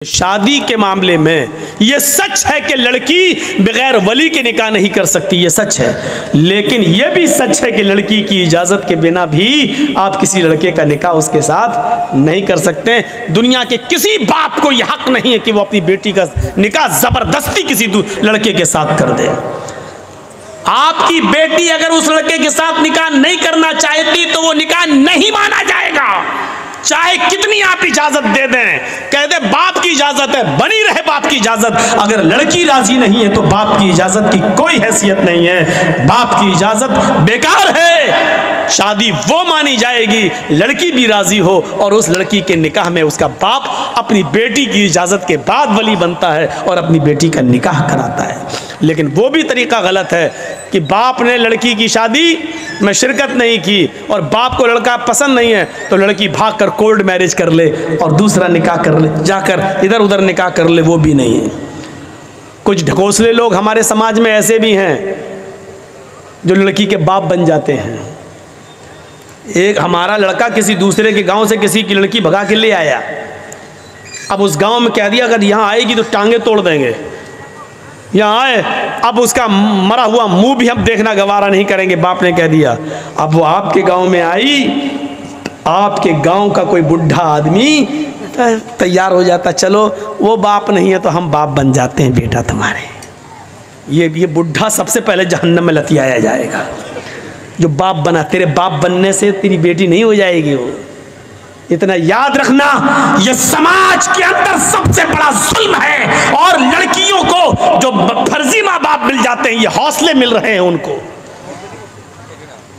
शादी के मामले में यह सच है कि लड़की बगैर वली के निकाह नहीं कर सकती, यह सच है। लेकिन यह भी सच है कि लड़की की इजाज़त के बिना भी आप किसी लड़के का निकाह उसके साथ नहीं कर सकते। दुनिया के किसी बाप को यह हक नहीं है कि वो अपनी बेटी का निकाह ज़बरदस्ती किसी लड़के के साथ कर दे। आपकी बेटी अगर उस लड़के के साथ निकाह नहीं करना चाहती तो वो निकाह नहीं माना जाएगा, चाहे कितनी आप इजाजत दे दें। कह दे बाप की इजाजत है, बनी रहे बाप की इजाजत। अगर लड़की राजी नहीं है तो बाप की इजाजत की कोई हैसियत नहीं है, बाप की इजाजत बेकार है। शादी वो मानी जाएगी लड़की भी राजी हो और उस लड़की के निकाह में उसका बाप अपनी बेटी की इजाजत के बाद वली बनता है और अपनी बेटी का निकाह कराता है। लेकिन वो भी तरीका गलत है कि बाप ने लड़की की शादी में शिरकत नहीं की और बाप को लड़का पसंद नहीं है तो लड़की भागकर कोर्ट मैरिज कर ले और दूसरा निकाह कर ले, जाकर इधर उधर निकाह कर ले, वो भी नहीं है। कुछ ढकोसले लोग हमारे समाज में ऐसे भी हैं जो लड़की के बाप बन जाते हैं। एक हमारा लड़का किसी दूसरे के गांव से किसी की लड़की भगा के ले आया। अब उस गांव में कह दिया अगर यहाँ आएगी तो टांगे तोड़ देंगे, यहाँ आए अब उसका मरा हुआ मुंह भी हम देखना गवारा नहीं करेंगे, बाप ने कह दिया। अब वो आपके गांव में आई, आपके गांव का कोई बुढ़ा आदमी तैयार हो जाता, चलो वो बाप नहीं है तो हम बाप बन जाते हैं बेटा तुम्हारे। ये बुढ़ा सबसे पहले जहन्नम में लतियाया जाएगा। जो बाप बना, तेरे बाप बनने से तेरी बेटी नहीं हो जाएगी। वो इतना याद रखना, ये समाज के अंदर सबसे बड़ा जुल्म है। और लड़कियों को जो फर्जी माँ बाप मिल जाते हैं, ये हौसले मिल रहे हैं उनको,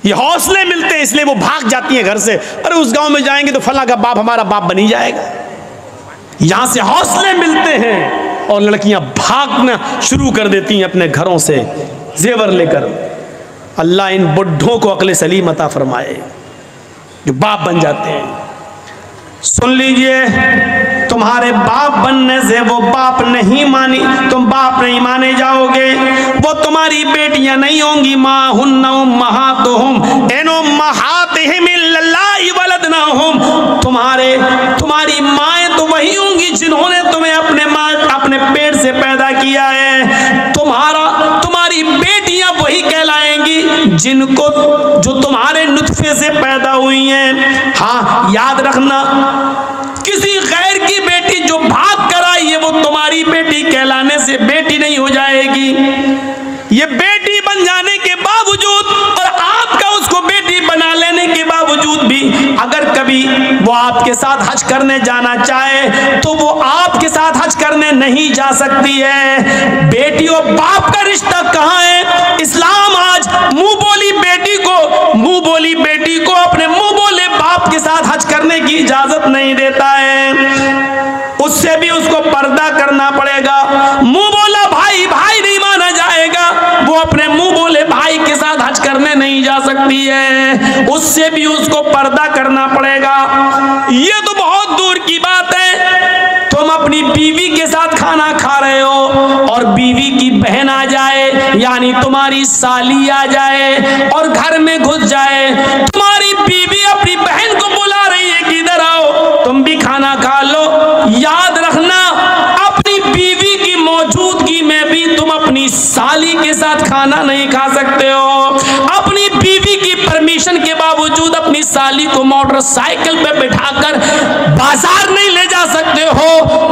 ये हौसले मिलते हैं इसलिए वो भाग जाती हैं घर से। अरे उस गांव में जाएंगे तो फला का बाप हमारा बाप बन ही जाएगा। यहां से हौसले मिलते हैं और लड़कियां भागना शुरू कर देती हैं अपने घरों से जेवर लेकर। अल्लाह इन बुढ़ों को अक्ल सलीम अता फरमाए जो बाप बन जाते हैं। सुन लीजिए, तुम्हारे बाप बनने से वो बाप नहीं मानी, तुम बाप नहीं माने जाओगे। वो तुम्हारी बेटियां नहीं होंगी। माँ हुन्ना उम्महातुहुम इन उम्महातिहिम इल्लल्लाहि वलदनाहुम। तुम्हारी माएँ तो वही होंगी जिन्होंने तुम्हें अपने पेट से पैदा किया है। तुम्हारी बेटियां वही कहलाएंगी जो तुम्हारे नुत्फे से पैदा हुई हैं। हाँ, याद रखना, किसी गैर की बेटी जो भाग कर आई है वो तुम्हारी बेटी कहलाने से बेटी नहीं हो जाएगी। ये बेटी बन जाने के बावजूद और आपका उसको बेटी बना लेने के बावजूद भी अगर कभी वो आपके साथ हज करने जाना चाहे तो वो आपके साथ हज करने नहीं जा सकती है। बेटी और बाप का रिश्ता कहाँ है? इस्लाम आज मुंह बोली बेटी को अपने मुंह बोले बाप के साथ हज करने की इजाजत नहीं देता है। उससे भी उसको पर्दा करना पड़ेगा। मुंह बोला भाई नहीं माना जाएगा, वो अपने मुंह बोले भाई के साथ हज करने नहीं जा सकती है, उससे भी उसको पर्दा करना पड़ेगा। ये तो बहुत दूर की बात है, तुम अपनी बीवी के साथ खाना खा रहे हो और बीवी की बहन आ जाए, यानी तुम्हारी साली आ जाए और घर में घुस जाए। तुम्हारी बीवी अपनी बहन को बुला रही है कि इधर आओ तुम भी खाना खा लो। याद रखना, अपनी बीवी की मौजूदगी में भी तुम अपनी साली के साथ खाना नहीं खा सकते हो। अपनी बीवी की परमिशन के बावजूद अपनी साली को मोटरसाइकिल पे बिठाकर बाजार नहीं ले जा सकते हो,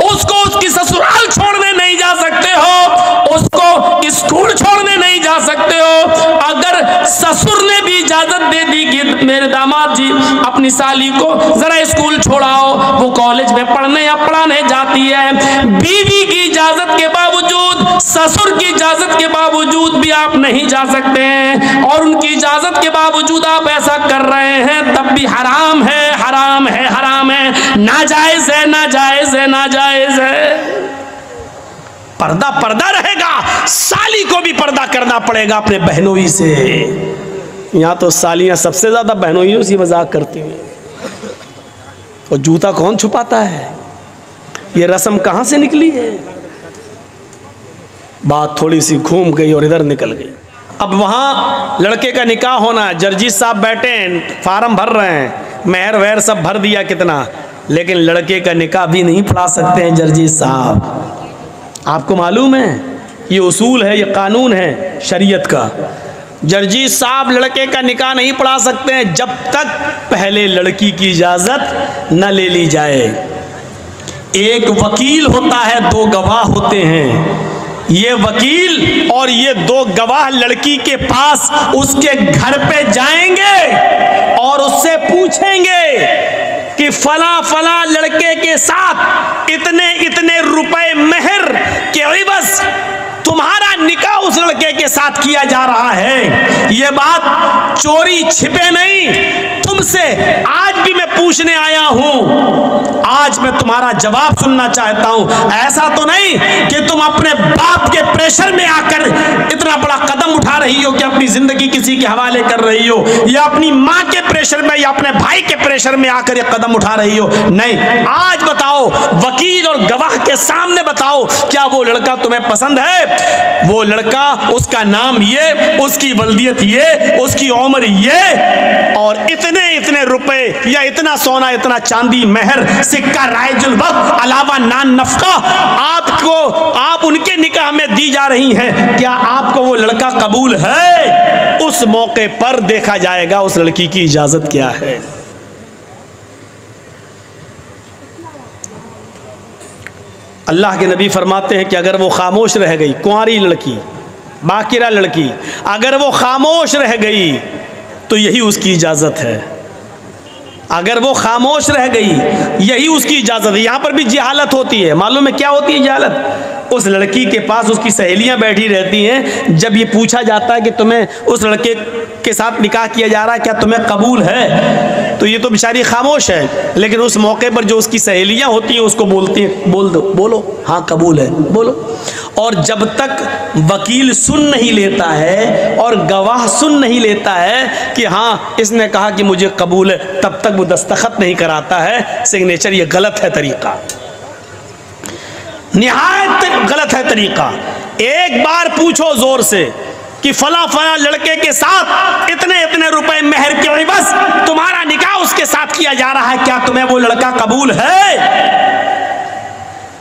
उसको उसकी ससुराल छोड़ने नहीं जा सकते हो, उसको स्कूल छोड़ने नहीं जा सकते हो। अगर ससुर ने भी इजाजत दे दी कि मेरे दामाद जी अपनी साली को जरा स्कूल छोड़ाओ, वो कॉलेज में पढ़ने या पढ़ाने जाती है, बीवी की इजाजत के बावजूद, ससुर की इजाजत के बावजूद भी आप नहीं जा सकते हैं। और उनकी इजाजत के बावजूद आप ऐसा कर रहे हैं तब भी हराम है, हराम है, हराम है, नाजायज है, नाजायज है, नाजायज है। पर्दा रहेगा, साली को भी पर्दा करना पड़ेगा अपने बहनोई से। यहाँ तो सालियाँ सबसे ज्यादा बहनोइयों से मजाक करती हैं। और जूता कौन छुपाता है? ये रस्म कहाँ से निकली है? बात थोड़ी सी घूम गई और इधर निकल गई। अब वहाँ लड़के का निकाह होना, जर्जी साहब बैठे हैं, फार्म भर रहे हैं, मेहर वहर सब भर दिया कितना, लेकिन लड़के का निकाह भी नहीं पढ़ा सकते हैं जर्जी साहब। आपको मालूम है ये उसूल है, ये कानून है शरीयत का। जर्जी साहब लड़के का निकाह नहीं पढ़ा सकते हैं जब तक पहले लड़की की इजाज़त न ले ली जाए। एक वकील होता है, 2 गवाह होते हैं। ये वकील और ये 2 गवाह लड़की के पास उसके घर पे जाएंगे और उससे पूछेंगे कि फला फला लड़के के साथ इतने इतने रुपए मेहर के एवज तुम्हारा निकाह उस लड़के के साथ किया जा रहा है। ये बात चोरी छिपे नहीं, तुमसे आज भी मैं पूछने आया हूं। आज मैं तुम्हारा जवाब सुनना चाहता हूं। ऐसा तो नहीं कि तुम अपने बाप के प्रेशर में आकर इतना बड़ा कदम उठा रही हो कि अपनी जिंदगी किसी के हवाले कर रही हो, या अपनी माँ के प्रेशर में या अपने भाई के प्रेशर में आकर ये कदम उठा रही हो। नहीं, आज बताओ, वकील और गवाह के सामने बताओ, क्या वो लड़का तुम्हें पसंद है? वो लड़का, उसका नाम ये, उसकी वल्दियत ये, उसकी उम्र ये, और इतने इतने रुपए या इतना सोना, इतना चांदी, मेहर, सिक्का, राइजुल वक्त, अलावा नान नफका आपको, आप उनके निकाह में दी जा रही हैं। क्या आपको वो लड़का कबूल है? उस मौके पर देखा जाएगा उस लड़की की इजाजत क्या है। अल्लाह के नबी फरमाते हैं कि अगर वो खामोश रह गई, कुंवारी लड़की, बाकिरा लड़की, अगर वो खामोश रह गई तो यही उसकी इजाज़त है। अगर वो खामोश रह गई यही उसकी इजाज़त है। यहाँ पर भी जहालत होती है। मालूम है क्या होती है जहालत? उस लड़की के पास उसकी सहेलियां बैठी रहती हैं। जब ये पूछा जाता है कि तुम्हें उस लड़के के साथ निकाह किया जा रहा है, क्या तुम्हें कबूल है, तो ये तो बेचारी खामोश है। लेकिन उस मौके पर जो उसकी सहेलियां होती हैं उसको बोलती हैं, बोल दो, बोलो, हाँ कबूल है, बोलो। और जब तक वकील सुन नहीं लेता है और गवाह सुन नहीं लेता है कि हाँ इसने कहा कि मुझे कबूल है, तब तक वो दस्तखत नहीं कराता है सिग्नेचर। ये गलत है तरीका, निहायत गलत है तरीका। एक बार पूछो जोर से कि फला फला लड़के के साथ इतने इतने रुपए मेहर के एवज तुम्हारा निकाह उसके साथ किया जा रहा है, क्या तुम्हें वो लड़का कबूल है?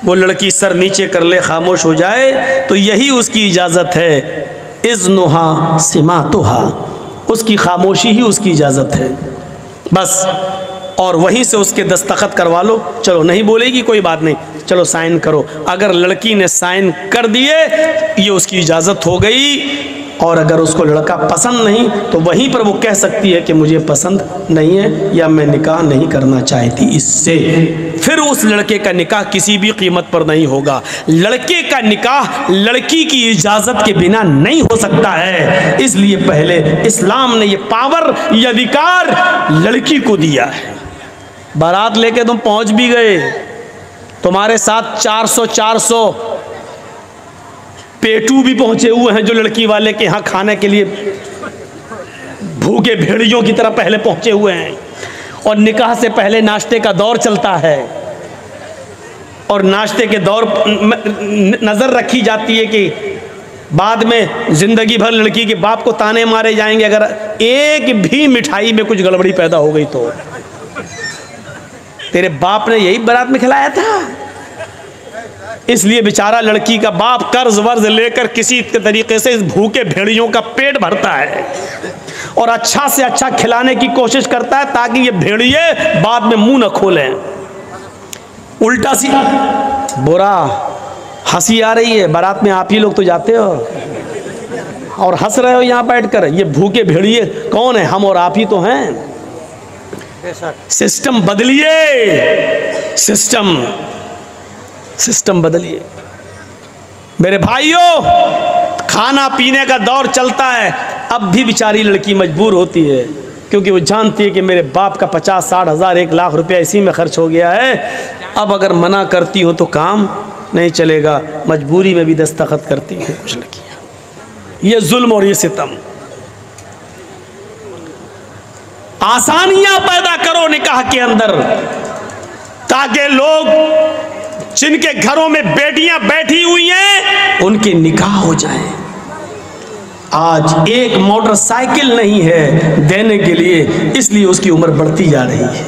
वो लड़की सर नीचे कर ले, खामोश हो जाए, तो यही उसकी इजाजत है। इज़्नुहा सिमातुहा, उसकी खामोशी ही उसकी इजाजत है बस। और वहीं से उसके दस्तखत करवा लो। चलो नहीं बोलेगी कोई बात नहीं, चलो साइन करो। अगर लड़की ने साइन कर दिए ये उसकी इजाज़त हो गई। और अगर उसको लड़का पसंद नहीं तो वहीं पर वो कह सकती है कि मुझे पसंद नहीं है या मैं निकाह नहीं करना चाहती इससे। फिर उस लड़के का निकाह किसी भी कीमत पर नहीं होगा। लड़के का निकाह लड़की की इजाज़त के बिना नहीं हो सकता है। इसलिए पहले इस्लाम ने ये पावर, ये अधिकार लड़की को दिया है। बारात लेके तुम पहुंच भी गए, तुम्हारे साथ 400 पेटू भी पहुंचे हुए हैं जो लड़की वाले के यहाँ खाने के लिए भूखे भेड़ियों की तरह पहले पहुंचे हुए हैं। और निकाह से पहले नाश्ते का दौर चलता है और नाश्ते के दौर नज़र रखी जाती है कि बाद में जिंदगी भर लड़की के बाप को ताने मारे जाएंगे अगर एक भी मिठाई में कुछ गड़बड़ी पैदा हो गई तो। तेरे बाप ने यही बारात में खिलाया था। इसलिए बेचारा लड़की का बाप कर्ज वर्ज लेकर किसी तरीके से इस भूखे भेड़ियों का पेट भरता है और अच्छा से अच्छा खिलाने की कोशिश करता है ताकि ये भेड़िए बाद में मुंह न खोलें। उल्टा सी बुरा हंसी आ रही है। बारात में आप ही लोग तो जाते हो और हंस रहे हो यहाँ बैठकर। ये भूखे भेड़िए कौन है? हम और आप ही तो हैं। सिस्टम बदलिए, सिस्टम बदलिए मेरे भाइयों। खाना पीने का दौर चलता है, अब भी बेचारी लड़की मजबूर होती है क्योंकि वो जानती है कि मेरे बाप का 50-60 हज़ार 1 लाख रुपया इसी में खर्च हो गया है। अब अगर मना करती हो तो काम नहीं चलेगा, मजबूरी में भी दस्तखत करती हैं कुछ लड़कियां। ये जुल्म और ये सितम। आसानियां पैदा करो निकाह के अंदर ताकि लोग जिनके घरों में बेटियां बैठी हुई हैं उनके निकाह हो जाए। आज एक मोटरसाइकिल नहीं है देने के लिए, इसलिए उसकी उम्र बढ़ती जा रही है।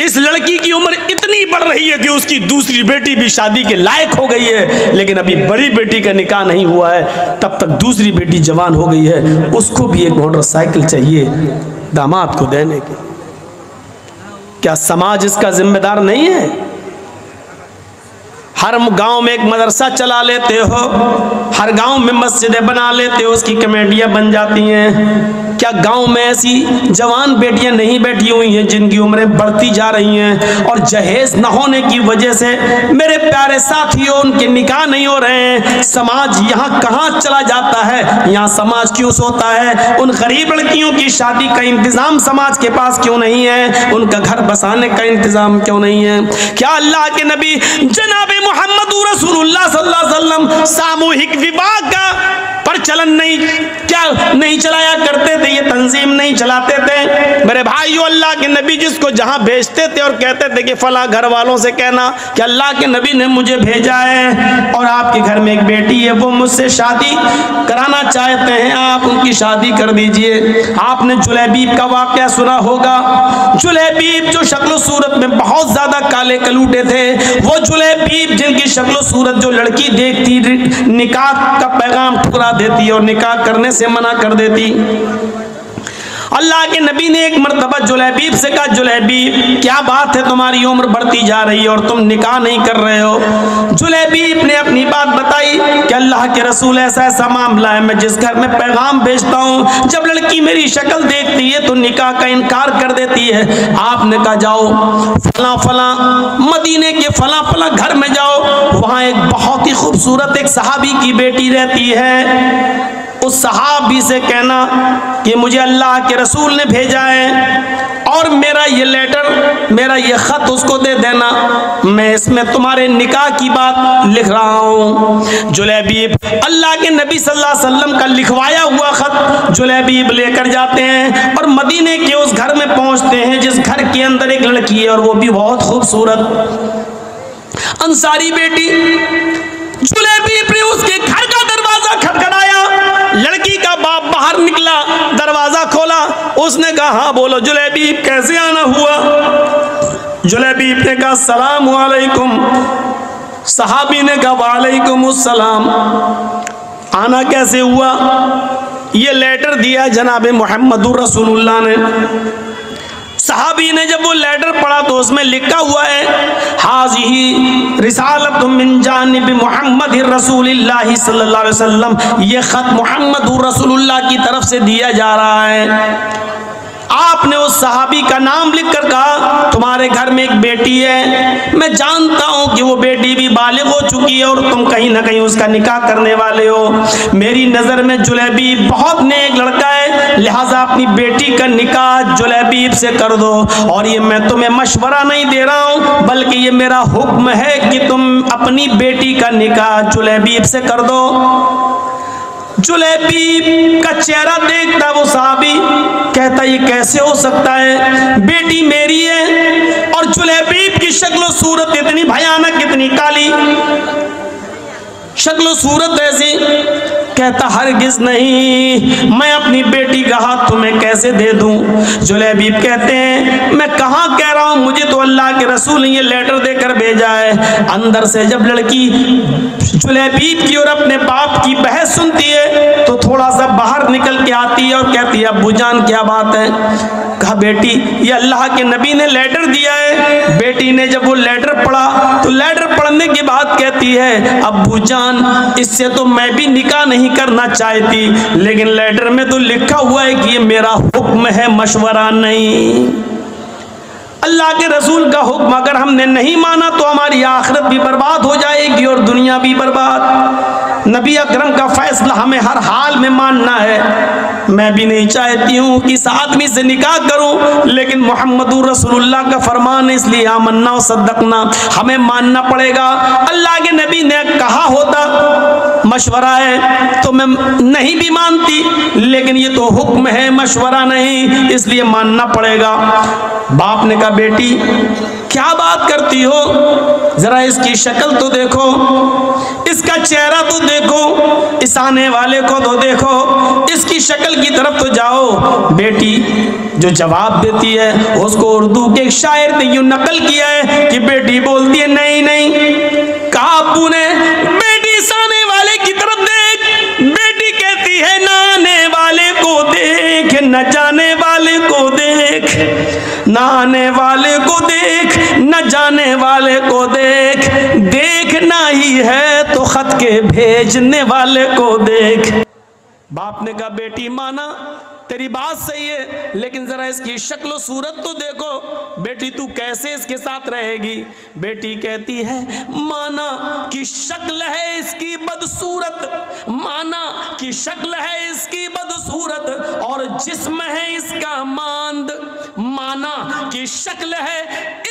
इस लड़की की उम्र इतनी बढ़ रही है कि उसकी दूसरी बेटी भी शादी के लायक हो गई है, लेकिन अभी बड़ी बेटी का निकाह नहीं हुआ है। तब तक दूसरी बेटी जवान हो गई है, उसको भी एक मोटरसाइकिल चाहिए दामाद को देने की। क्या समाज इसका जिम्मेदार नहीं है? हर गांव में एक मदरसा चला लेते हो, हर गांव में मस्जिदें बना लेते हो, उसकी कमेटियां बन जाती हैं। क्या गांव में ऐसी जवान बेटियां नहीं बैठी हुई हैं जिनकी उम्रें बढ़ती जा रही हैं और जहेज न होने की वजह से मेरे प्यारे साथियों उनके निकाह नहीं हो रहे हैं? समाज यहाँ कहाँ चला जाता है? यहाँ समाज क्यों सोता है? उन गरीब लड़कियों की शादी का इंतजाम समाज के पास क्यों नहीं है? उनका घर बसाने का इंतजाम क्यों नहीं है? क्या अल्लाह के नबी जनाब मोहम्मद रसूलुल्लाह सल्लल्लाहु अलैहि वसल्लम सामूहिक विवाह का प्रचलन नहीं चलाया करते थे? ये तंजीम नहीं चलाते थे? मेरे भाइयों, अल्लाह के नबी जिसको जहां भेजते थे और कहते थे कि फला घर वालों से कहना कि अल्लाह के नबी ने मुझे भेजा है और आपके घर में एक बेटी है, वो मुझसे शादी कराना चाहते हैं, आप उनकी शादी कर दीजिए। आपने जुलैबीब का वाकया सुना होगा। जुलैबीब जो शक्ल सूरत में बहुत ज्यादा काले कलूटे थे, वो जुलैबीब जिनकी शक्ल सूरत जो लड़की देखती निकाह का पैगाम ठुकरा देती और निकाह करने से मना कर देती। अल्लाह के नबी ने एक मर्तबा जुलैबीब से कहा, जुलैबीब क्या बात है, तुम्हारी उम्र बढ़ती जा रही है और तुम निकाह नहीं कर रहे हो? जुलैबीब ने अपनी बात बताई कि अल्लाह के रसूल ऐसा ऐसा मामला है, मैं जिस घर में पैगाम भेजता हूँ जब लड़की मेरी शक्ल देखती है तो निकाह का इनकार कर देती है। आपने कहा जाओ फला फला मदीने के फला फला घर में जाओ, वहाँ एक बहुत ही खूबसूरत एक सहाबी की बेटी रहती है, उस सहाबी से कहना कि मुझे अल्लाह के रसूल ने भेजा है और मेरा ये लेटर, मेरा ये खत उसको दे देना, मैं इसमें तुम्हारे निकाह की बात लिख रहा हूँ। जुलैबीब अल्लाह के नबी सल्लल्लाहु अलैहि वसल्लम का लिखवाया हुआ खत जुलैबीब लेकर जाते हैं और मदीने के उस घर में पहुँचते हैं जिस घर के अंदर एक लड़की है और वो भी बहुत खूबसूरत अंसारी बेटी। जुलैबीब ने उसके घर का दरवाजा खटखटाया, लड़की का बाप बाहर निकला, दरवाजा खोला, उसने कहा हाँ बोलो जुलैबीब कैसे आना हुआ? जुलैबीब ने कहा सलाम वालेकुम। सहाबी ने कहा वालेकुम अस्सलाम। आना कैसे हुआ? ये लेटर दिया जनाब मोहम्मद रसूलुल्लाह ने। सहाबी ने जब वो लेटर पढ़ा तो उसमें लिखा हुआ है हाज़िही रिसालतुम मिन जानिब मोहम्मद रसूलिल्लाह सल्लल्लाहु अलैहि वसल्लम, ये खत मोहम्मद रसूलुल्लाह की तरफ से दिया जा रहा है। आपने उस सहाबी का नाम लिखकर कहा तुम्हारे घर में एक बेटी है, मैं जानता हूं कि वो बेटी भी बालिग हो चुकी है और तुम कहीं ना कहीं उसका निकाह करने वाले हो। मेरी नज़र में जुलैबीब बहुत नेक लड़का है, लिहाजा अपनी बेटी का निकाह जुलैबीब से कर दो। और ये मैं तुम्हें मशवरा नहीं दे रहा हूँ बल्कि ये मेरा हुक्म है कि तुम अपनी बेटी का निकाह जुलैबीब से कर दो। जुलैबीब का चेहरा देखता वो साहबी, कहता ये कैसे हो सकता है, बेटी मेरी है। और जुलैबीब की शक्ल सूरत इतनी भयानक, इतनी काली शक्ल सूरत ऐसी, कहता हरगिज नहीं, मैं अपनी बेटी का हाथ तुम्हें कैसे दे दूं? जुलैबीब कहते हैं मैं कहाँ कह रहा हूँ, मुझे तो अल्लाह के रसूल ने ये लेटर देकर भेजा है। अंदर से जब लड़की जुलैबीब की और अपने बाप की बहस सुनती है तो थोड़ा सा बाहर निकल के आती है और कहती है अब्बू जान क्या बात है? कहा बेटी ये अल्लाह के नबी ने लेटर दिया है। बेटी ने जब वो लेटर पढ़ा तो लेटर पढ़ने के बाद कहती है अब्बू जान इससे तो मैं भी निकाह नहीं करना चाहती, लेकिन लेटर में तो लिखा हुआ है कि ये मेरा हुक्म है, मशवरा नहीं। अल्लाह के रसूल का हुक्म अगर हमने नहीं माना तो हमारी आखिरत भी बर्बाद हो जाएगी और दुनिया भी बर्बाद। नबी अकरम का फैसला हमें हर हाल में मानना है। मैं भी नहीं चाहती हूँ कि इस आदमी से निकाह करूँ, लेकिन मोहम्मदुर रसूलुल्लाह का फरमान है इसलिए आमन्ना व सद्दक़ना, हमें मानना पड़ेगा। अल्लाह के नबी ने कहा होता मशवरा है तो मैं नहीं भी मानती, लेकिन ये तो हुक्म है मशवरा नहीं, इसलिए मानना पड़ेगा। बाप ने कहा बेटी क्या बात करती हो, जरा इसकी शक्ल तो देखो, इसका चेहरा तो देखो, इस आने वाले को तो देखो, इसकी शक्ल की तरफ तो जाओ। बेटी जो जवाब देती है उसको उर्दू के एक शायर ने यूं नकल किया है कि बेटी बोलती है नहीं नहीं। कहा अब्बू ने बेटी साने वाले की तरफ देख। बेटी कहती है ना आने वाले को देख, न जाने वाले को देख, न आने वाले को देख, न जाने वाले को देख, देखना ही है तो खत के भेजने वाले को देख। बाप ने कहा बेटी माना तेरी बात सही है, लेकिन जरा इसकी शक्ल सूरत तो देखो, बेटी तू कैसे इसके साथ रहेगी। बेटी कहती है माना कि शक्ल है इसकी बदसूरत, माना कि शक्ल है इसकी बदसूरत और जिस्म है इसका मांद, माना कि शक्ल है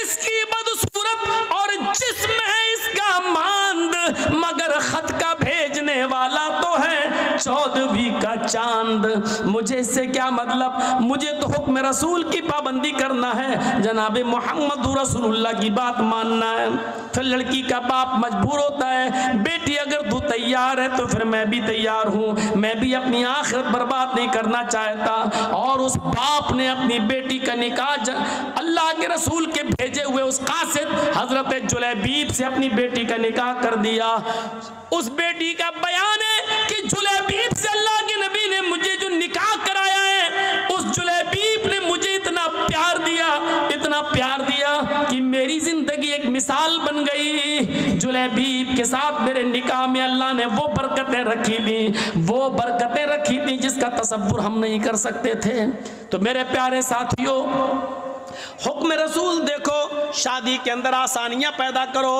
इसकी बदसूरत और जिस्म है इसका मांद, मगर खत का भेजने वाला तो है 14वीं का चांद। मुझे इससे क्या मतलब, मुझे तो हुक्म रसूल की पाबंदी करना है, जनाब मोहम्मद रसूलुल्लाह की बात मानना है। फिर लड़की का बाप मजबूर होता है, बेटी अगर तू तैयार है तो फिर मैं भी तैयार हूँ, मैं भी अपनी आखिरत बर्बाद नहीं करना चाहता। और उस बाप ने अपनी बेटी का निकाह अल्लाह के रसूल के भेजे हुए उस कासिद हजरत जुलैबीब से अपनी बेटी का निकाह कर दिया। उस बेटी का बयान है कि जुलैबीब से अल्लाह के नबी ने मुझे जो निकाह कराया है, उस जुलैबीब ने मुझे इतना प्यार दिया, इतना प्यार दिया कि मेरी जिंदगी एक मिसाल बन गई। जुलैबीब के साथ मेरे निकाह में अल्लाह ने वो बरकतें रखी थी, वो बरकतें रखी थी जिसका तसव्वुर हम नहीं कर सकते थे। तो मेरे प्यारे साथियों, हुक्म रसूल देखो, शादी के अंदर आसानियां पैदा करो,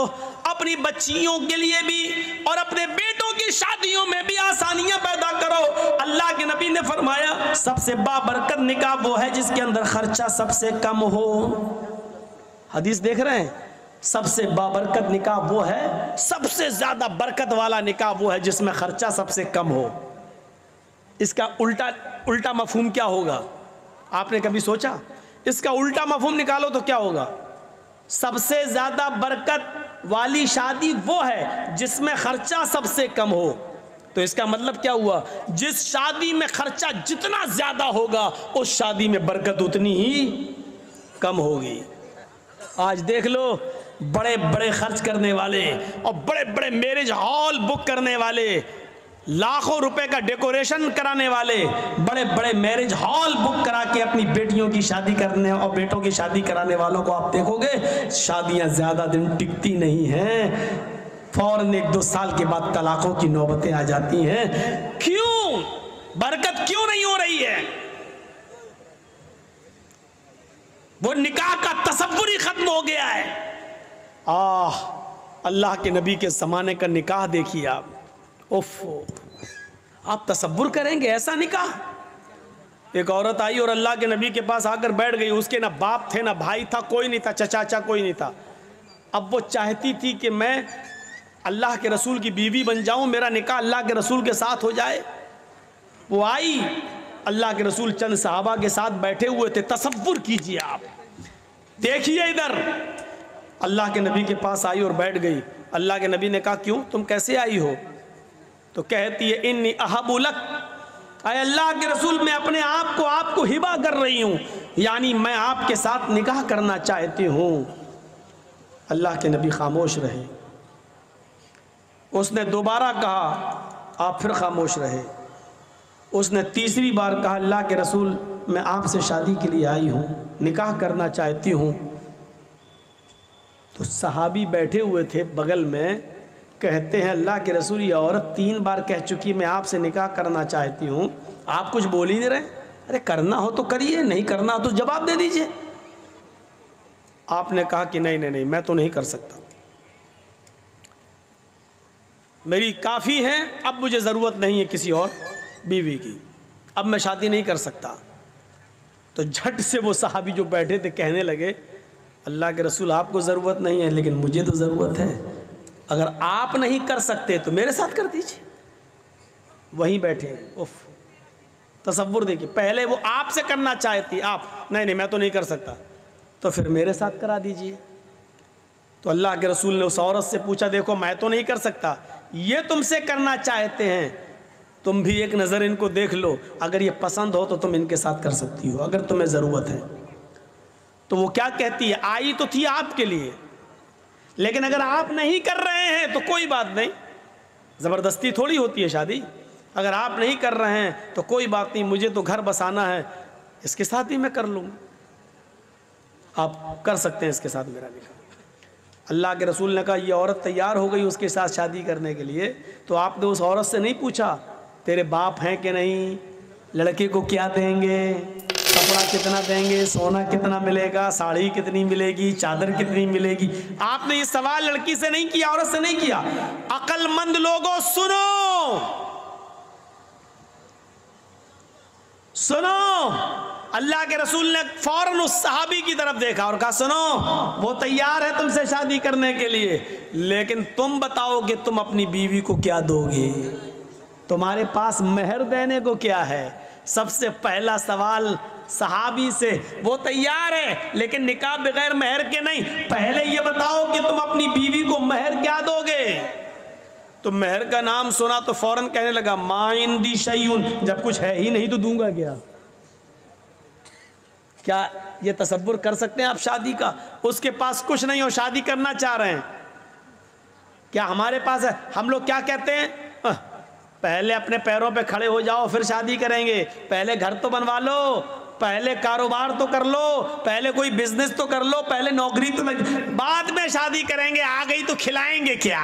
अपनी बच्चियों के लिए भी और अपने बेटों की शादियों में भी आसानियां पैदा करो। अल्लाह के नबी ने फरमाया सबसे बाबरकत निकाह वो है जिसके अंदर खर्चा सबसे कम हो। हदीस देख रहे हैं, सबसे बाबरकत निकाह वो है, सबसे ज्यादा बरकत वाला निकाह वो है जिसमें खर्चा सबसे कम हो। इसका उल्टा मफहूम क्या होगा, आपने कभी सोचा? इसका उल्टा मफहूम निकालो तो क्या होगा? सबसे ज्यादा बरकत वाली शादी वो है जिसमें खर्चा सबसे कम हो। तो इसका मतलब क्या हुआ, जिस शादी में खर्चा जितना ज्यादा होगा उस शादी में बरकत उतनी ही कम होगी। आज देख लो, बड़े बड़े खर्च करने वाले और बड़े बड़े मैरिज हॉल बुक करने वाले, लाखों रुपए का डेकोरेशन कराने वाले, बड़े बड़े मैरिज हॉल बुक करा के अपनी बेटियों की शादी करने और बेटों की शादी कराने वालों को आप देखोगे, शादियां ज्यादा दिन टिकती नहीं हैं। फौरन 1-2 साल के बाद तलाकों की नौबतें आ जाती हैं। क्यों? बरकत क्यों नहीं हो रही है? वो निकाह का तसव्वुर ही खत्म हो गया है। अल्लाह के नबी के ज़माने का निकाह देखिए आप, उफ, आप तसव्वुर करेंगे ऐसा निकाह? एक औरत आई और अल्लाह के नबी के पास आकर बैठ गई। उसके ना बाप थे, ना भाई था, कोई नहीं था, चाचा कोई नहीं था। अब वो चाहती थी कि मैं अल्लाह के रसूल की बीवी बन जाऊं, मेरा निकाह अल्लाह के रसूल के साथ हो जाए। वो आई, अल्लाह के रसूल चंद सहाबा के साथ बैठे हुए थे। तसव्वुर कीजिए आप, देखिए इधर, अल्लाह के नबी के पास आई और बैठ गई। अल्लाह के नबी ने कहा क्यों, तुम कैसे आई हो? तो कहती है इन्नी अहब्बु लक, अय अल्लाह के रसूल मैं अपने आप को आपको हिबा कर रही हूँ, यानी मैं आपके साथ निकाह करना चाहती हूँ। अल्लाह के नबी खामोश रहे। उसने दोबारा कहा, आप फिर खामोश रहे। उसने तीसरी बार कहा, अल्लाह के रसूल मैं आपसे शादी के लिए आई हूँ, निकाह करना चाहती हूँ। तो सहाबी बैठे हुए थे बगल में, कहते हैं अल्लाह के रसूल ये औरत 3 बार कह चुकी मैं आपसे निकाह करना चाहती हूँ, आप कुछ बोल ही नहीं रहे। अरे करना हो तो करिए, नहीं करना हो तो जवाब दे दीजिए। आपने कहा कि नहीं नहीं नहीं, मैं तो नहीं कर सकता, मेरी काफ़ी है, अब मुझे ज़रूरत नहीं है किसी और बीवी की, अब मैं शादी नहीं कर सकता। तो झट से वो सहाबी जो बैठे थे कहने लगे, अल्लाह के रसूल आपको ज़रूरत नहीं है लेकिन मुझे तो ज़रूरत है, अगर आप नहीं कर सकते तो मेरे साथ कर दीजिए। वहीं बैठे, उफ, तसव्वुर देखिए, पहले वो आपसे करना चाहती, आप नहीं नहीं मैं तो नहीं कर सकता, तो फिर मेरे साथ करा दीजिए। तो अल्लाह के रसूल ने उस औरत से पूछा, देखो मैं तो नहीं कर सकता, ये तुमसे करना चाहते हैं, तुम भी एक नज़र इनको देख लो, अगर ये पसंद हो तो तुम इनके साथ कर सकती हो, अगर तुम्हें ज़रूरत है। तो वो क्या कहती है, आई तो थी आपके लिए, लेकिन अगर आप नहीं कर रहे हैं तो कोई बात नहीं, ज़बरदस्ती थोड़ी होती है शादी। अगर आप नहीं कर रहे हैं तो कोई बात नहीं, मुझे तो घर बसाना है, इसके साथ ही मैं कर लूँगा, आप कर सकते हैं इसके साथ मेरा निकाह। अल्लाह के रसूल ने कहा ये औरत तैयार हो गई उसके साथ शादी करने के लिए, तो आपने उस औरत से नहीं पूछा तेरे बाप हैं कि नहीं, लड़के को क्या देंगे, कपड़ा कितना देंगे, सोना कितना मिलेगा, साड़ी कितनी मिलेगी, चादर कितनी मिलेगी। आपने ये सवाल लड़की से नहीं किया, औरत से नहीं किया। अक्लमंद लोगों सुनो, सुनो, अल्लाह के रसूल ने फौरन उस सहाबी की तरफ देखा और कहा सुनो, वो तैयार है तुमसे शादी करने के लिए, लेकिन तुम बताओ कि तुम अपनी बीवी को क्या दोगे, तुम्हारे पास मेहर देने को क्या है। सबसे पहला सवाल सहाबी से, वो तैयार है लेकिन निकाह बगैर मेहर के नहीं, पहले ये बताओ कि तुम अपनी बीवी को मेहर क्या दोगे। तो मेहर का नाम सुना तो फौरन कहने लगा माइंदी शयून, जब कुछ है ही नहीं तो दूंगा क्या। क्या ये तसव्वुर कर सकते हैं आप शादी का, उसके पास कुछ नहीं हो, शादी करना चाह रहे हैं, क्या हमारे पास है। हम लोग क्या कहते हैं, पहले अपने पैरों पे खड़े हो जाओ फिर शादी करेंगे, पहले घर तो बनवा लो, पहले कारोबार तो कर लो, पहले कोई बिजनेस तो कर लो, पहले नौकरी तो बाद में शादी करेंगे, आ गई तो खिलाएंगे क्या।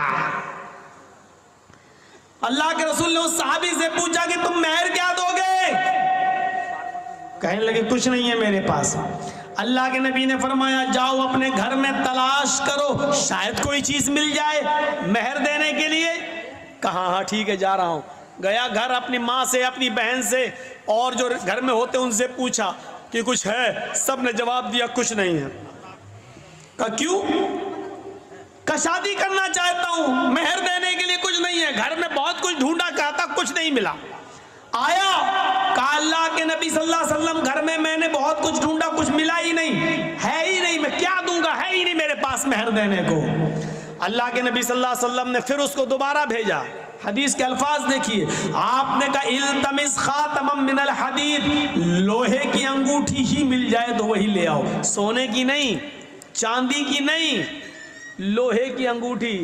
अल्लाह के रसूल ने उस सहाबी से पूछा कि तुम मेहर क्या दोगे, कहने लगे कुछ नहीं है मेरे पास। अल्लाह के नबी ने फरमाया जाओ अपने घर में तलाश करो, शायद कोई चीज मिल जाए मेहर देने के लिए। कहा हाँ ठीक है जा रहा हूँ। गया घर, अपनी माँ से, अपनी बहन से और जो घर में होते उनसे पूछा कि कुछ है, सब ने जवाब दिया कुछ नहीं है। कहा क्यों, का शादी करना चाहता हूँ, मेहर देने के लिए कुछ नहीं है, घर में बहुत कुछ ढूंढा कहता कुछ नहीं मिला। आया, कहा अल्लाह के नबी सल्लल्लाहु अलैहि वसल्लम घर में मैंने बहुत कुछ ढूंढा, कुछ मिला ही नहीं, है ही नहीं, मैं क्या दूंगा, है ही नहीं मेरे पास मेहर देने को। अल्लाह के नबी सल्लल्लाहु अलैहि वसल्लम ने फिर उसको दोबारा भेजा। हदीस के अल्फाज देखिए, आपने कहा इल्तमिस खातमम मिनल हदीद, लोहे की अंगूठी ही मिल जाए तो वही ले आओ, सोने की नहीं, चांदी की नहीं, लोहे की अंगूठी।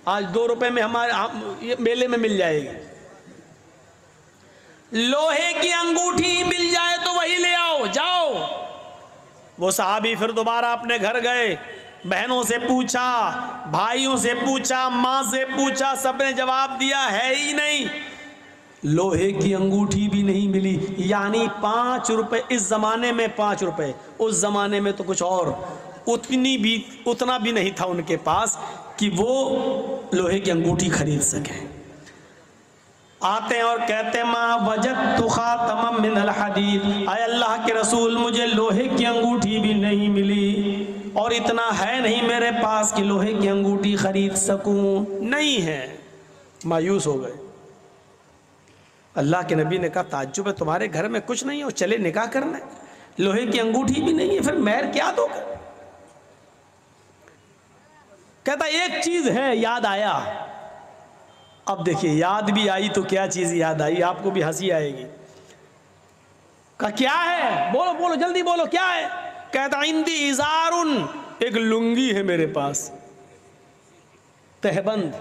आज 2 रुपए में हमारे मेले में मिल जाएगी, लोहे की अंगूठी मिल जाए तो वही ले आओ, जाओ। वो सहाबी फिर दोबारा अपने घर गए, बहनों से पूछा, भाइयों से पूछा, माँ से पूछा, सबने जवाब दिया है ही नहीं, लोहे की अंगूठी भी नहीं मिली। यानी 5 रुपए इस जमाने में, 5 रुपए उस जमाने में तो कुछ और, उतना भी नहीं था उनके पास कि वो लोहे की अंगूठी खरीद सके। आते हैं और कहते माँ वजदतु खातमम मिनल हदीद, आए अल्लाह के रसूल मुझे लोहे की अंगूठी भी नहीं मिली और इतना है नहीं मेरे पास कि लोहे की अंगूठी खरीद सकूं, नहीं है। मायूस हो गए। अल्लाह के नबी ने कहा ताज्जुब है, तुम्हारे घर में कुछ नहीं है, चले निकाह करना, लोहे की अंगूठी भी नहीं है, फिर मेहर क्या दोगे। कहता एक चीज है, याद आया। अब देखिए याद भी आई तो क्या चीज याद आई, आपको भी हंसी आएगी। कहा क्या है, बोलो बोलो जल्दी बोलो क्या है। कहता इंदी इजारुन, एक लुंगी है मेरे पास, तहबंद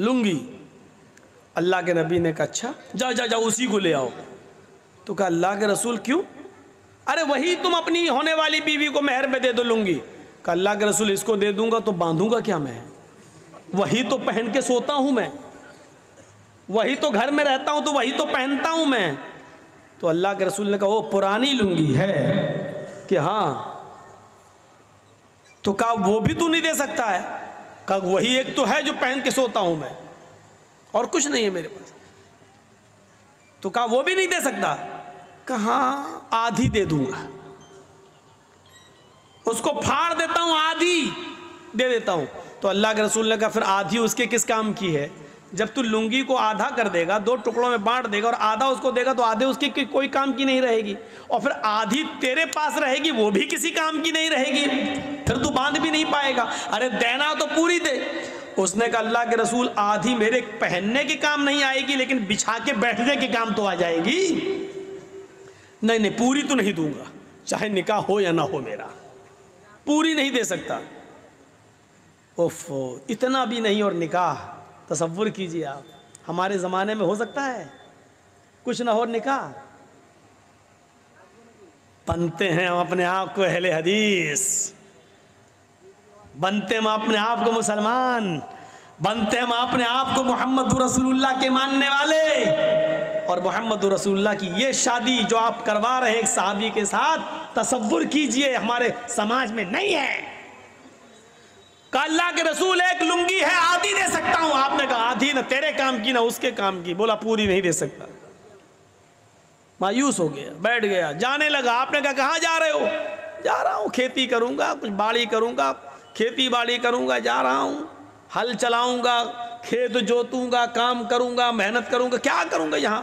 लुंगी। अल्लाह के नबी ने कहा अच्छा जाओ जाओ जाओ उसी को ले आओ। तो कहा अल्लाह के रसूल क्यों, अरे वही तुम अपनी होने वाली बीवी को मेहर में दे दो लुंगी। कहा अल्लाह के रसूल इसको दे दूंगा तो बांधूंगा क्या मैं, वही तो पहन के सोता हूं मैं, वही तो घर में रहता हूं तो वही तो पहनता हूं मैं। तो अल्लाह के रसूल ने कहा वो पुरानी लुंगी है कि हाँ। तो कहा वो भी तू नहीं दे सकता है। कहा वही एक तो है जो पहन के सोता हूं मैं और कुछ नहीं है मेरे पास। तो कहा वो भी नहीं दे सकता। कहा आधी दे दूंगा, उसको फाड़ देता हूं, आधी दे देता हूं। तो अल्लाह के रसूल ने कहा फिर आधी उसके किस काम की है, जब तू लुंगी को आधा कर देगा, 2 टुकड़ों में बांट देगा और आधा उसको देगा तो आधे उसकी कोई काम की नहीं रहेगी, और फिर आधी तेरे पास रहेगी वो भी किसी काम की नहीं रहेगी, फिर तू बांध भी नहीं पाएगा। अरे देना तो पूरी दे। उसने कहा अल्लाह के रसूल आधी मेरे पहनने के काम नहीं आएगी, लेकिन बिछा के बैठने के काम तो आ जाएगी। नहीं नहीं, पूरी तो नहीं दूंगा, चाहे निकाह हो या ना हो, मेरा पूरी नहीं दे सकता। ओफो, इतना भी नहीं। और निकाह तसव्वुर कीजिए आप, हमारे ज़माने में हो सकता है कुछ ना हो निकाह। बनते हैं हम अपने आप को अहले हदीस, बनते हम अपने आप को मुसलमान, बनते हम अपने आप को मोहम्मद रसूलुल्लाह के मानने वाले। और मोहम्मद रसूलुल्लाह की ये शादी जो आप करवा रहे हैं एक सहाबी के साथ, तसव्वुर कीजिए हमारे समाज में नहीं है। अल्लाह के रसूल एक लुंगी है आधी दे सकता हूं, आपने कहा आधी ना तेरे काम की ना उसके काम की, बोला पूरी नहीं दे सकता। मायूस हो गया, बैठ गया, जाने लगा। आपने कहा कहाँ जा रहे हो? जा रहा हूँ खेती करूँगा, कुछ बाड़ी करूँगा, खेती बाड़ी करूँगा, जा रहा हूँ, हल चलाऊँगा, खेत जोतूँगा, काम करूँगा, मेहनत करूँगा, क्या करूँगा यहाँ।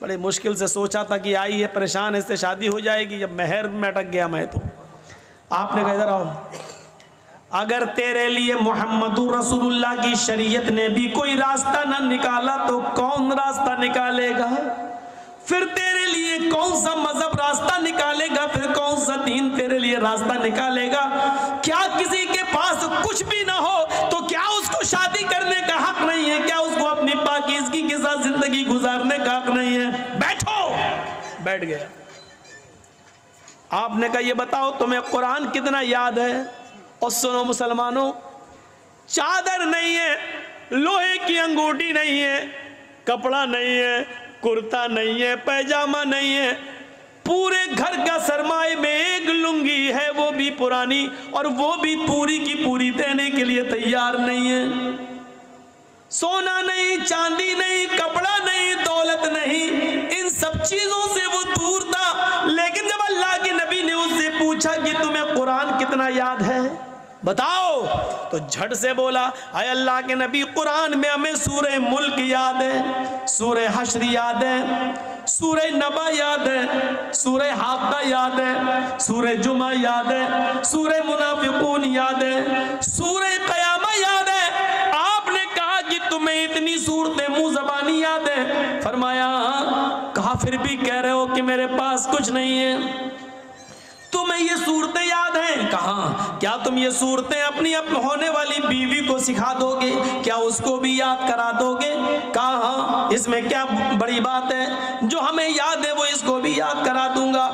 बड़े मुश्किल से सोचा था कि आई है परेशान, इससे शादी हो जाएगी, जब महर में अटक गया मैं तो। आपने कहा इधर आओ, अगर तेरे लिए मोहम्मद रसूलुल्लाह की शरीयत ने भी कोई रास्ता न निकाला तो कौन रास्ता निकालेगा? फिर तेरे लिए कौन सा मजहब रास्ता निकालेगा? फिर कौन सा दीन तेरे लिए रास्ता निकालेगा? क्या किसी के पास कुछ भी ना हो तो क्या उसको शादी करने का हक नहीं है? क्या उसको अपनी पाकीज़गी के साथ जिंदगी गुजारने का हक नहीं है? बैठो। बैठ गया। आपने कहा ये बताओ तुम्हें कुरान कितना याद है? और सुनो मुसलमानों, चादर नहीं है, लोहे की अंगूठी नहीं है, कपड़ा नहीं है, कुर्ता नहीं है, पैजामा नहीं है, पूरे घर का सरमाए में एक लुंगी है, वो भी पुरानी, और वो भी पूरी की पूरी देने के लिए तैयार नहीं है। सोना नहीं, चांदी नहीं, कपड़ा नहीं, दौलत नहीं, इन सब चीजों से वो दूर था। लेकिन जब अल्लाह के नबी ने उससे पूछा कि तुम्हें कुरान कितना याद है बताओ, तो झट से बोला अय अल्लाह के नबी, कुरान में हमें सूरह मुल्क याद है, सूरह हश्र याद है, सूरह नबा याद है, सूरह हाक़ा याद है, सूरह जुमा याद है, सूरह मुनाफिकून याद है, सूरह क़यामा याद है। आपने कहा कि तुम्हें इतनी सूरतें मुंह ज़बानी याद है? फरमाया कहा फिर भी कह रहे हो कि मेरे पास कुछ नहीं है। तुम्हें ये सूरतें याद हैं? कहा क्या तुम ये सूरतें अपनी होने वाली बीवी को सिखा दोगे? क्या उसको भी याद करा दोगे? कहा इसमें क्या बड़ी बात है, जो हमें याद है वो इसको भी याद करा दूंगा।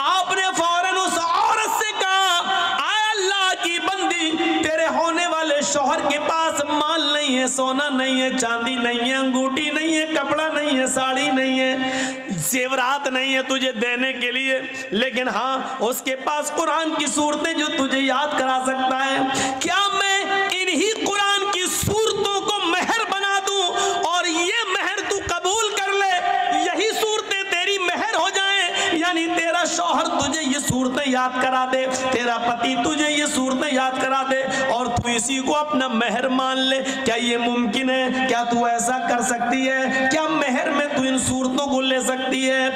आपने फौरन उस औरत से कहा आय अल्लाह की बंदी, तेरे होने वाले शौहर के पास माल नहीं है, सोना नहीं है, चांदी नहीं है, अंगूठी नहीं है, कपड़ा नहीं है, साड़ी नहीं है, जेवरात नहीं है तुझे देने के लिए, लेकिन हाँ उसके पास कुरान की सूरतें जो तुझे याद करा सकता है। क्या मैं इन्हीं कुरान की सूरतों को महर बना दूं और ये महर तू कबूल कर ले, यही सूरतें तेरी महर हो जाएं? यानी तेरा शौहर तुझे ये सूरतें याद करा दे, तेरा पति तुझे ये सूरतें याद करा दे और तू इसी को अपना महर मान ले। क्या ये मुमकिन है? क्या तू ऐसा कर सकती है? क्या महर में तू इन सूरतों को ले सकती है?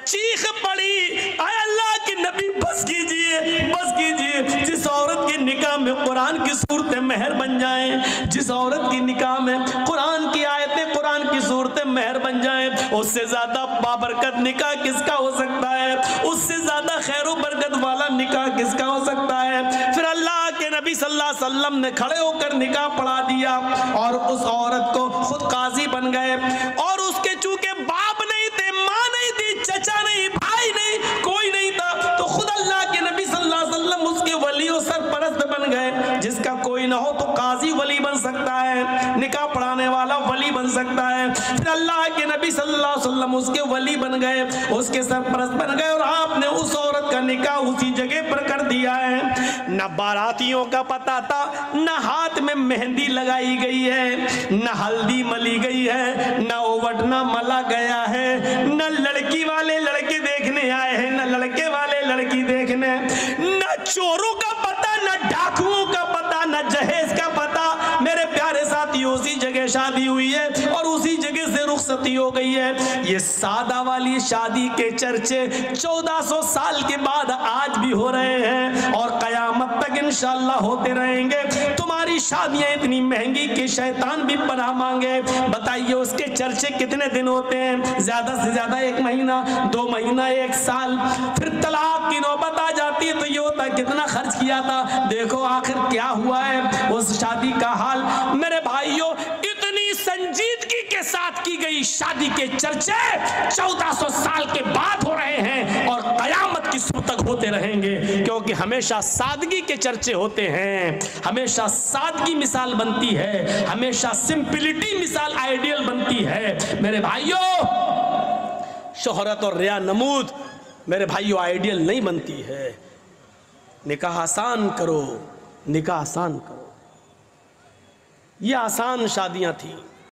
चीख पड़ी आय अल्लाह के नबी बस कीजिए, बस कीजिए। जिस औरत के निकाह में कुरान की सूरतें महर बन जाएं, जिस औरत की निकाह में कुरान की आयतें, कुरान की सूरतें महर बन जाएं, उससे ज्यादा बाबरकत निकाह किसका हो सकता है? उससे ज्यादा खैर बरकत वाला निकाह किसका हो सकता है? फिर अल्लाह के नबी सल्लल्लाहु अलैहि वसल्लम ने खड़े होकर निकाह पढ़ा दिया और उस औरत को खुद काजी बन गए। और उसके चूंकि बाप नहीं थे, माँ नहीं थी, चचा नहीं, भाई नहीं, कोई नहीं था, तो खुद अल्लाह के नबी सल्लल्लाहु अलैहि वसल्लम उसके वली और सरपरस्त बन गए। जिसका कोई ना हो तो काजी वली बन सकता है, निकाह पढ़ाने वाला वली बन सकता है। फिर अल्लाह के नबी सल्लल्लाहु अलैहि वसल्लम उसके वली बन गए, उसके सरपरस्त बन गए और आपने उस औरत का निकाह उसी जगह पर कर दिया है। न बारातियों का पता था, न हाथ में मेहंदी लगाई गई है, न हल्दी मली गई है, न ओवटना मला गया है, न लड़की वाले लड़के देखने आए हैं, न लड़के वाले लड़की देखने, न चोरों का पता, न डाकुओं का पता, न जहेज का पता। मेरे प्यारे साथियों, उसी जगह शादी हुई है और उसी जगह से रुखसती हो गई है। ये सादा वाली शादी के चर्चे 1400 साल के बाद आज भी हो रहे हैं और कयामत तक इंशाअल्लाह होते रहेंगे। तुम्हारी हमारी शादियां इतनी महंगी कि शैतान भी पनाह मांगे। बताइए उसके चर्चे कितने दिन होते हैं? ज्यादा से ज्यादा 1 महीना, 2 महीना, 1 साल। फिर तलाक की नौबत आ जाती है तो ये होता है कितना खर्च किया था, देखो आखिर क्या हुआ है उस शादी का हाल। मेरे भाइयों, इतनी संजीदगी के साथ की गई शादी के चर्चे 1400 साल के बाद हो रहे हैं और कयामत की सुबह तक होते रहेंगे, क्योंकि हमेशा सादगी के चर्चे होते हैं, हमेशा सादगी मिसाल बनती है, हमेशा सिंपलिटी मिसाल आइडियल बनती है। मेरे भाइयों, शोहरत और रिया नमूद मेरे भाइयों आइडियल नहीं बनती है। निकाह आसान करो, निकाह आसान करो। ये आसान शादियां थी।